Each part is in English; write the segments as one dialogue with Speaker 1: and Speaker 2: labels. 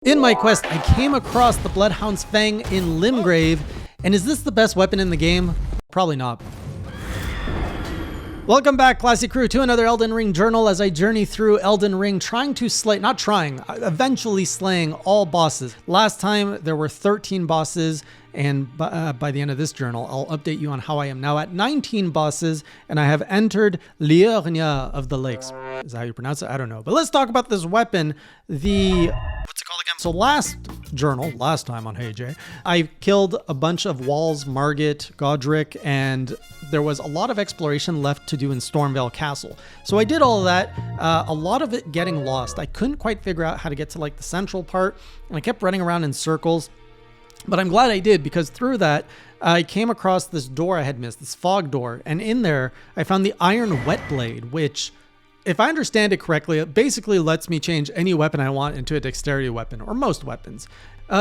Speaker 1: In my quest, I came across the Bloodhounds Fang in Limgrave, and is this the best weapon in the game? Probably not. Welcome back, Classy Crew, to another Elden Ring Journal as I journey through Elden Ring, eventually slaying all bosses. Last time, there were 13 bosses, and by the end of this journal, I'll update you on how I am now at 19 bosses, and I have entered Liurnia of the Lakes. Is that how you pronounce it? I don't know. But let's talk about this weapon, what's it called again? So last time on Hey Jay, I killed a bunch of walls, Margit, Godric, and there was a lot of exploration left to do in Stormveil Castle. So I did all of that, a lot of it getting lost. I couldn't quite figure out how to get to like the central part, and I kept running around in circles. But I'm glad I did, because through that, I came across this door I had missed, this fog door. And in there, I found the Iron Wet Blade, which, if I understand it correctly, it basically lets me change any weapon I want into a dexterity weapon, or most weapons.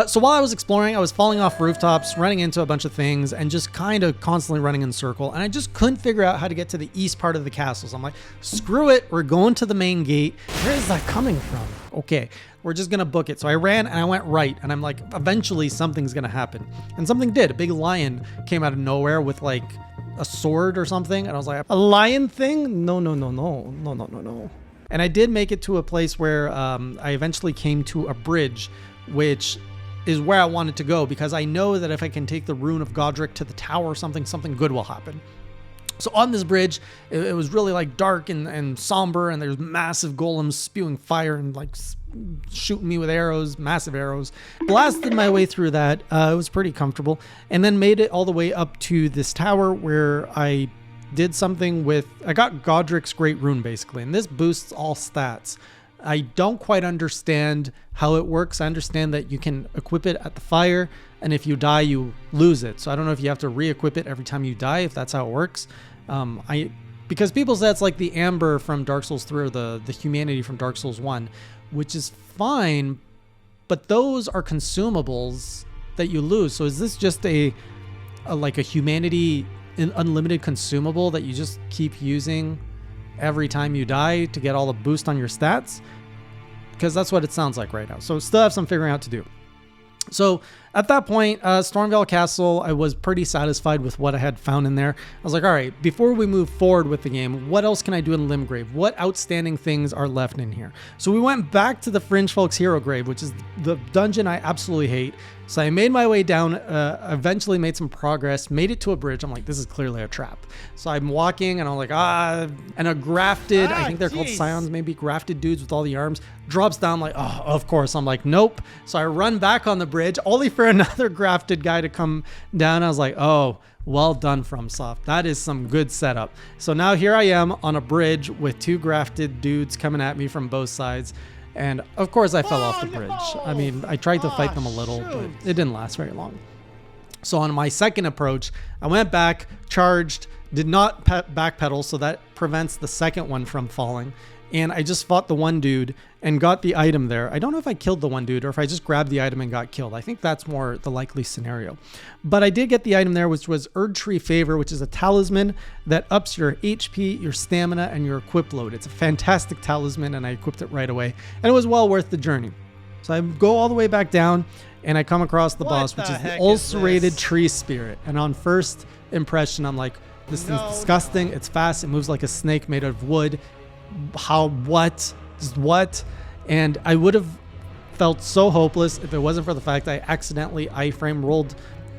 Speaker 1: So while I was exploring, I was falling off rooftops, running into a bunch of things, and just kind of constantly running in a circle. And I just couldn't figure out how to get to the east part of the castle. So I'm like, screw it, we're going to the main gate. Where is that coming from? Okay, we're just gonna book it. So I ran and I went right, and I'm like, eventually something's gonna happen. And something did. A big lion came out of nowhere with like a sword or something. And I was like, a lion thing? No. And I did make it to a place where I eventually came to a bridge, which is where I wanted to go, because I know that if I can take the Roon of Godric to the tower, something good will happen. So on this bridge, it was really like dark and somber, and there's massive golems spewing fire and like shooting me with arrows, massive arrows. Blasted my way through that. It was pretty comfortable, and then made it all the way up to this tower where I did something with, I got Godric's Great Rune basically, and this boosts all stats. I don't quite understand how it works. I understand that you can equip it at the fire, and if you die, you lose it. So I don't know if you have to re-equip it every time you die, if that's how it works. Because people say it's like the Amber from Dark Souls 3 or the Humanity from Dark Souls 1, which is fine, but those are consumables that you lose. So is this just a Humanity unlimited consumable that you just keep using every time you die to get all the boost on your stats? Because that's what it sounds like right now. So still have some figuring out to do. So at that point, Stormveil Castle, I was pretty satisfied with what I had found in there. I was like, all right, before we move forward with the game, what else can I do in Limgrave? What outstanding things are left in here? So we went back to the Fringe Folk's Hero Grave, which is the dungeon I absolutely hate. So I made my way down, eventually made some progress, made it to a bridge. I'm like, this is clearly a trap. So I'm walking and I'm like, and a grafted, I think they're called scions, maybe grafted dudes with all the arms, drops down like, oh, of course. I'm like, nope. So I run back on the bridge, only for another grafted guy to come down. I was like, oh, well done, FromSoft. That is some good setup. So now here I am on a bridge with two grafted dudes coming at me from both sides. And of course I fell off the bridge. I mean, I tried to fight them a little, but it didn't last very long. So on my second approach, I went back, charged, did not backpedal, so that prevents the second one from falling. And I just fought the one dude and got the item there. I don't know if I killed the one dude or if I just grabbed the item and got killed. I think that's more the likely scenario. But I did get the item there, which was Erdtree Favor, which is a talisman that ups your HP, your stamina, and your equip load. It's a fantastic talisman, and I equipped it right away. And it was well worth the journey. So I go all the way back down, and I come across the boss, which is the Ulcerated Tree Spirit. And on first impression, I'm like, this thing's disgusting. It's fast. It moves like a snake made of wood. What? And I would have felt so hopeless if it wasn't for the fact that I accidentally iframe rolled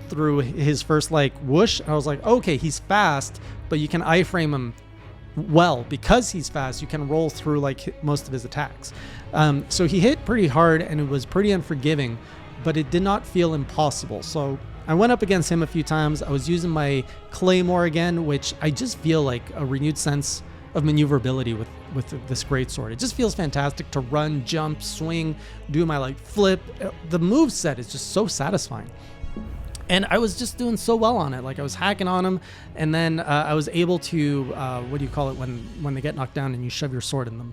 Speaker 1: through his first like whoosh. I was like, okay, he's fast, but you can iframe him well. Because he's fast, you can roll through like most of his attacks. So he hit pretty hard, and it was pretty unforgiving, but it did not feel impossible. So I went up against him a few times. I was using my Claymore again, which I just feel like a renewed sense of maneuverability with this great sword. It just feels fantastic to run, jump, swing, do my like flip. The move set is just so satisfying. And I was just doing so well on it. Like I was hacking on him, and then I was able to, what do you call it when they get knocked down and you shove your sword in them?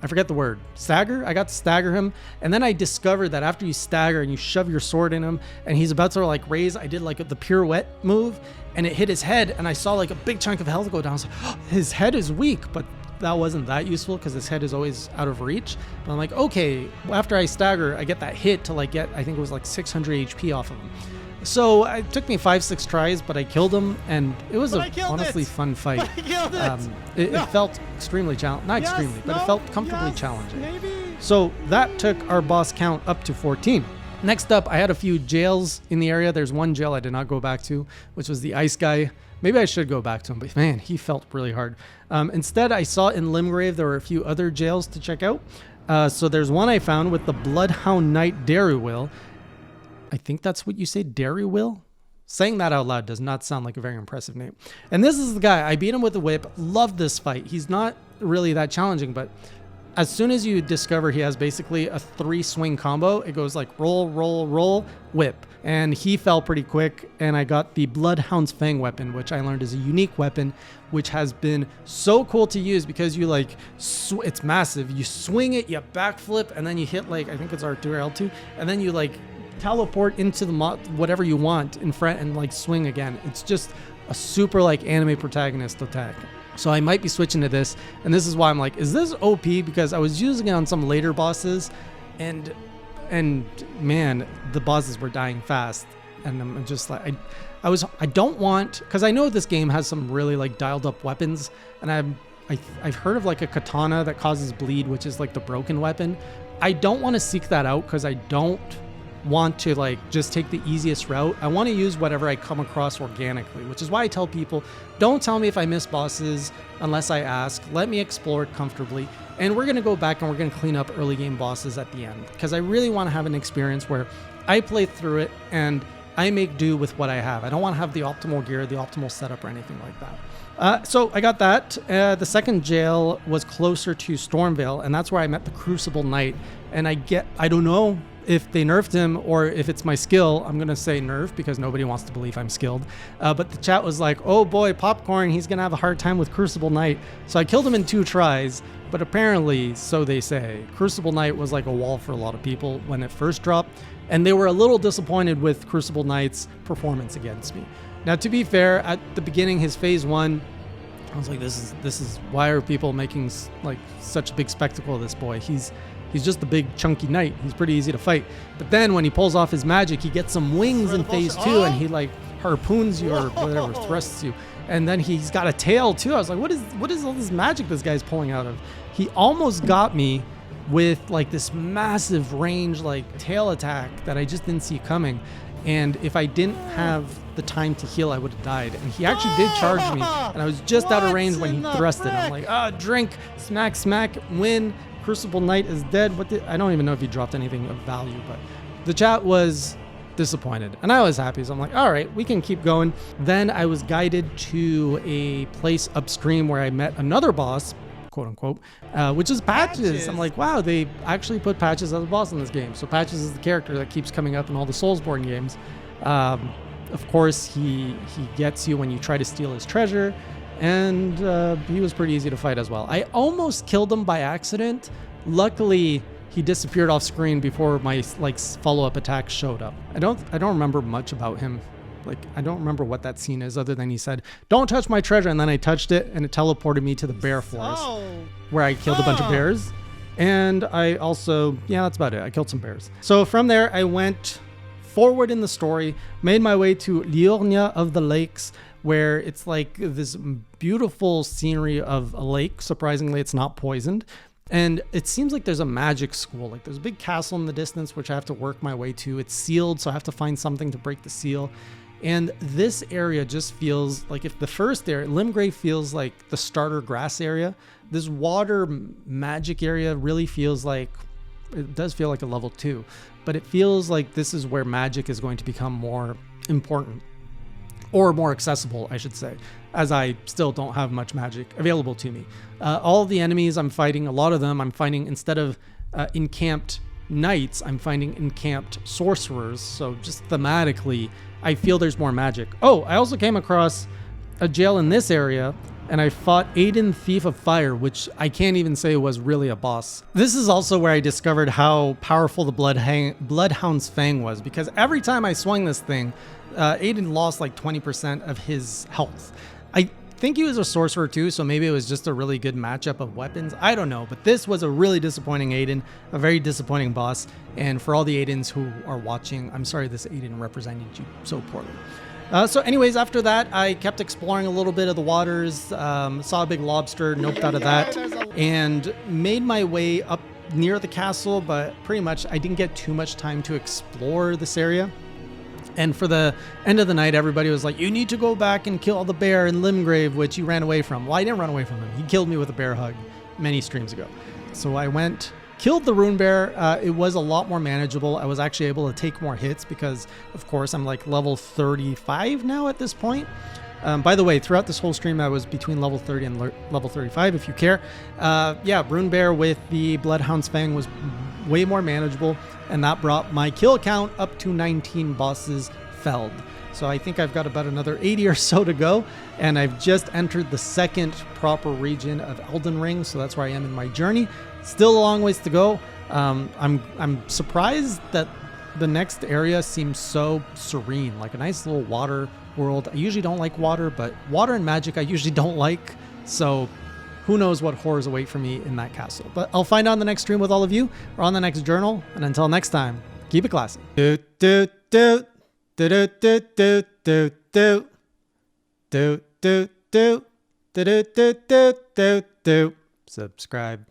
Speaker 1: I forget the word. Stagger? I got to stagger him. And then I discovered that after you stagger and you shove your sword in him and he's about to like raise, I did like the pirouette move, and it hit his head, and I saw like a big chunk of health go down. I was like, oh, his head is weak, but that wasn't that useful because his head is always out of reach. But I'm like, okay, after I stagger, I get that hit to like get, I think it was like 600 HP off of him. So it took me 5-6 tries, but I killed him, and it was honestly fun fight. It felt extremely challenging, not extremely, but it felt comfortably challenging.
Speaker 2: Maybe.
Speaker 1: So that took our boss count up to 14. Next up, I had a few jails in the area. There's one jail I did not go back to, which was the ice guy. Maybe I should go back to him, but man, he felt really hard. Instead, I saw in Limgrave there were a few other jails to check out. So there's one I found with the Bloodhound Knight Dairy Will. I think that's what you say, Dairy Will? Saying that out loud does not sound like a very impressive name. And this is the guy. I beat him with a whip. Loved this fight. He's not really that challenging, but as soon as you discover he has basically a 3-swing combo, it goes like roll, roll, roll, whip. And he fell pretty quick, and I got the Bloodhound's Fang weapon, which I learned is a unique weapon, which has been so cool to use because you like, it's massive. You swing it, you backflip, and then you hit like, I think it's R2 or L2, and then you like teleport into the whatever you want in front and like swing again. It's just a super like anime protagonist attack. So I might be switching to this, and this is why I'm like, is this OP? Because I was using it on some later bosses, and man, the bosses were dying fast, and I'm just like, I don't want, because I know this game has some really like dialed up weapons, and I've heard of like a katana that causes bleed, which is like the broken weapon. I don't want to seek that out because I don't want to like just take the easiest route. I want to use whatever I come across organically, which is why I tell people, don't tell me if I miss bosses unless I ask. Let me explore it comfortably, and we're going to go back and we're going to clean up early game bosses at the end, because I really want to have an experience where I play through it and I make do with what I have. I don't want to have the optimal gear, the optimal setup, or anything like that. So I got that. The second jail was closer to Stormvale, and that's where I met the Crucible Knight. And I don't know if they nerfed him or if it's my skill. I'm going to say nerf because nobody wants to believe I'm skilled. But the chat was like, oh boy, Popcorn, he's going to have a hard time with Crucible Knight. So I killed him in 2 tries, but apparently, so they say, Crucible Knight was like a wall for a lot of people when it first dropped. And they were a little disappointed with Crucible Knight's performance against me. Now, to be fair, at the beginning, his phase 1, I was like, this is why are people making like such a big spectacle of this boy? He's just a big chunky knight. He's pretty easy to fight. But then when he pulls off his magic, he gets some wings in phase 2, and he like harpoons you or whatever, thrusts you. And then he's got a tail too. I was like, what is all this magic this guy's pulling out of? He almost got me with like this massive range like tail attack that I just didn't see coming. And if I didn't have the time to heal, I would have died. And he actually did charge me, and I was just out of range when he thrusted. I'm like, drink, smack, smack, win. Crucible Knight is dead. I don't even know if he dropped anything of value, but the chat was disappointed, and I was happy. So I'm like, all right, we can keep going. Then I was guided to a place upstream where I met another boss, quote unquote, which is Patches. I'm like, wow, they actually put Patches as a boss in this game. So Patches is the character that keeps coming up in all the Soulsborne games. Of course, he gets you when you try to steal his treasure, and he was pretty easy to fight as well. I almost killed him by accident. Luckily, he disappeared off screen before my like follow-up attack showed up. I don't remember much about him. Like, I don't remember what that scene is other than he said, don't touch my treasure, and then I touched it, and it teleported me to the bear forest where I killed a bunch of bears. And I also, yeah, that's about it. I killed some bears. So from there, I went forward in the story, made my way to Liurnia of the Lakes, where it's like this beautiful scenery of a lake. Surprisingly, it's not poisoned. And it seems like there's a magic school. Like there's a big castle in the distance, which I have to work my way to. It's sealed, so I have to find something to break the seal. And this area just feels like, if the first area, Limgrave, feels like the starter grass area, this water magic area really feels like, it does feel like a level 2, but it feels like this is where magic is going to become more important, or more accessible, I should say, as I still don't have much magic available to me. All of the enemies I'm fighting, a lot of them I'm finding, instead of encamped knights, I'm finding encamped sorcerers. So just thematically, I feel there's more magic. Oh, I also came across a jail in this area, and I fought Aiden, Thief of Fire, which I can't even say was really a boss. This is also where I discovered how powerful the Bloodhound's Fang was, because every time I swung this thing, Aiden lost like 20% of his health. think he was a sorcerer too, so maybe it was just a really good matchup of weapons. I don't know, but this was a really disappointing Aiden, a very disappointing boss. And for all the Aidens who are watching, I'm sorry this Aiden represented you so poorly. So anyways, after that, I kept exploring a little bit of the waters, saw a big lobster, noped out of that, and made my way up near the castle, but pretty much I didn't get too much time to explore this area. And for the end of the night, everybody was like, you need to go back and kill the bear in Limgrave, which you ran away from. Well, I didn't run away from him. He killed me with a bear hug many streams ago. So I went, killed the Roon bear. It was a lot more manageable. I was actually able to take more hits because, of course, I'm like level 35 now at this point. By the way, throughout this whole stream, I was between level 30 and level 35, if you care. Yeah, Roon bear with the Bloodhounds Fang was way more manageable, and that brought my kill count up to 19 bosses felled. So I think I've got about another 80 or so to go, and I've just entered the second proper region of Elden Ring, so that's where I am in my journey. Still a long ways to go. I'm surprised that the next area seems so serene, like a nice little water world. I usually don't like water, but water and magic I usually don't like, so who knows what horrors await for me in that castle. But I'll find out on the next stream with all of you, or on the next journal, and until next time, keep it classy. Do do do do do do do do do do do do do do do do do. Subscribe.